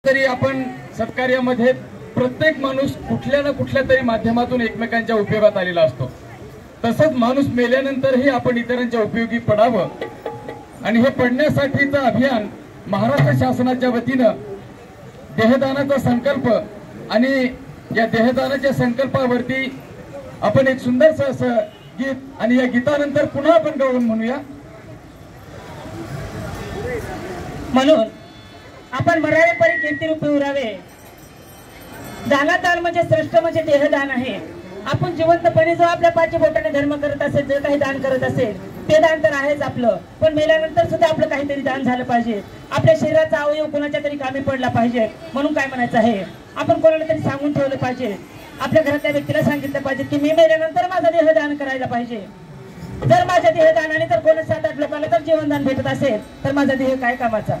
तरी आपण सत्कार्यामध्ये प्रत्येक माणूस कुठल्या ना कुठल्या तरी माध्यमातून एकमेकांच्या उपयोगात आलेला असतो। तसंच माणूस मेल्यानंतरही आपण इतरांच्या उपयोगी पडावं आणि हे पडण्यासाठीचं अभियान महाराष्ट्र शासनाच्या वतीनं देहदानाचा संकल्प आणि या देहदानाच्या संकल्पावरती आपण एक सुंदरसं असं गीत आणि या गीतानंतर पुन्हा आपण गाऊन म्हणूया। म्हणून आपण मराळे परी कीर्ती रूपी उरावे। दानादान म्हणजे श्रेष्ठ म्हणजे देहदान आहे। आपण जिवंतपणे जो आपल्या पाची बोटाने धर्म करत असेल, जे काही दान करत असेल ते दान तर आहेच आपलं, पण मेल्यानंतर सुद्धा आपलं काहीतरी दान झालं पाहिजे। आपल्या शरीराचा अवयव कोणाच्या तरी कामी पडला पाहिजे। म्हणून काय म्हणायचं आहे, आपण कोणाला तरी सांगून ठेवलं पाहिजे, आपल्या घरातल्या व्यक्तीला सांगितलं पाहिजे की मी मेल्यानंतर माझा देह दान करायला पाहिजे। जर माझ्या देहदानाने तर कोणी 7-8 लोकांना जर जीवनदान भेटत असेल तर माझा देह काय कामाचा।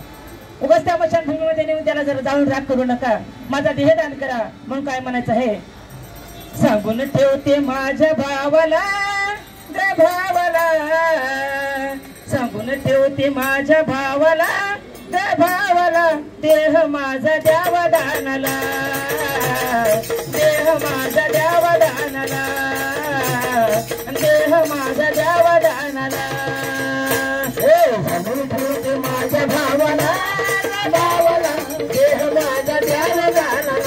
उगाच त्या मशानभूमीमध्ये नेऊन त्याला जर जाऊन राग करू नका, माझा देहदान करा। म्हणून काय म्हणायचं आहे, सांगून ठेवते माझ्या भावाला रे भावाला, सांगून ठेवते माझ्या भावाला रे भावाला, देह माझा द्यावा दानाला, देह माझा द्यावा दानाला, देह माझा द्यावा दानाला। सांगून ठेवते माझ्या भावाला भावाला, देह माझा द्यावा दानाला,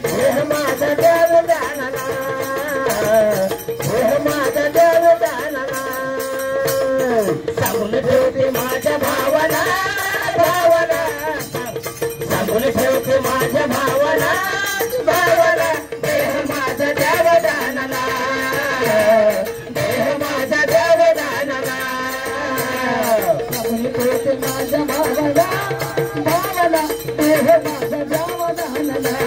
देह माझा द्यावा दानाला, देह माझा द्यावा दानाला। सांगून ठेवते माझ्या भावाला भावाला, सांगून ठेवते माझ्या भावाला भावाला, देह माझा द्यावा दानाला, देह माझा द्यावा दानाला। सांगून ठेवते माझ्या भावाला भावाला, देह माझा द्यावा दानाला,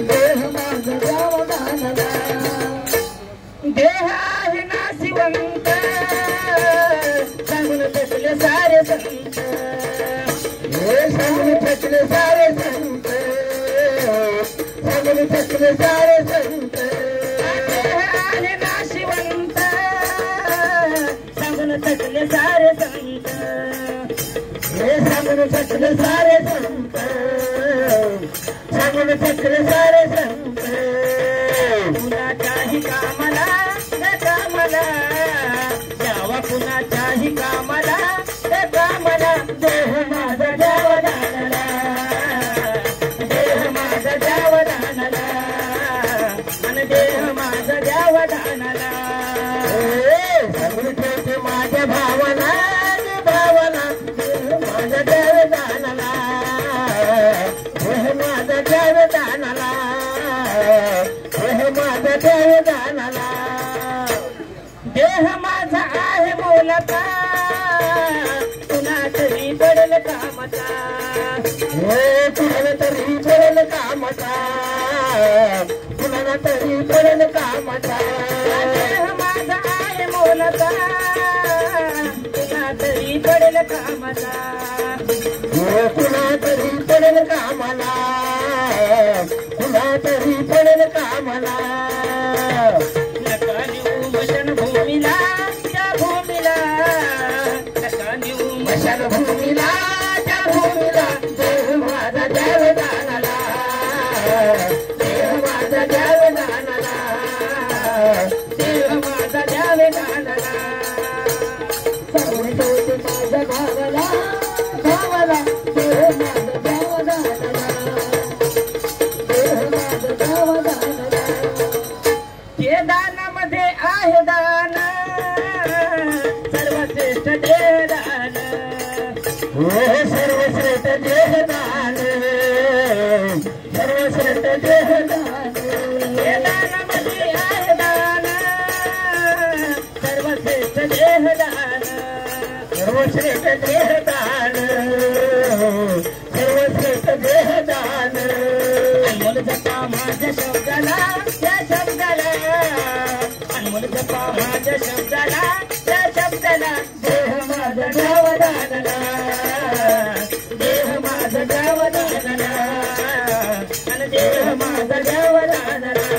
देह माझा द्यावा दानाला। देह आहे नाशिवंत, सांगून फेकले सारे संत, हे सांगून फेकले सारे संत, सांगून फेकले सारे संत। देह आहे नाशिवंत, सांगून फेकले सारे संत, हे सांगून फेकले सारे संत, सांगून फेकले सारे संत। कुणाच्याही कामाला कामाला द्यावा, कुणाच्याही कामाला कामाला, देह माझा द्यावा दानाला, देह माझा द्यावा दानाला, आणि देह माझा द्यावा दानाला। सांगून ठेवते माझ्या भावाला भावाला, देह माझा द्यावा दानाला, देह माझा द्यावा दानाला, देह माझा द्यावा दानाला। देह माझा आहे मोलाचा, कुणा तरी पडेल कामाचा, हे कुणाला तरी पडेल कामाचा, कुणाला तरी पडेल कामाचा। देह माझा आहे मोलाचा, कुणा तरी पडेल कामाचा, हे कुणा तरी पडेल कामाला, कुणा तरी पडेल कामाला। नका नेऊ मशान भूमीला त्या भूमीला, नका नेऊ मशान भूमीला त्या भूमीला, देह माझा द्यावा दानाला, देह माझा द्यावा दानाला, देह माझा द्यावा दानाला। सांगून ठेवते माझ्या भावाला भावाला, देह माझा द्यावा दानाला, देह माझा द्यावा दानाला। हे दानामध्ये आहे दान, सर्वश्रेष्ठ देहदान, हे सर्वश्रेष्ठ देहदान, सर्वश्रेष्ठ देहदान। हे दानामध्ये आहे दान, सर्वश्रेष्ठ देहदान, सर्वश्रेष्ठ देहदान, सर्वश्रेष्ठ देहदान। अनमोल जपा माझ्या शब्दाला त्या शब्दाला, अनमोल जपा माझ्या शब्दाला त्या शब्दाला, देह माझा द्यावा दानाला, देह माझा द्यावा दानाला, आणि देह माझा द्यावा दानाला।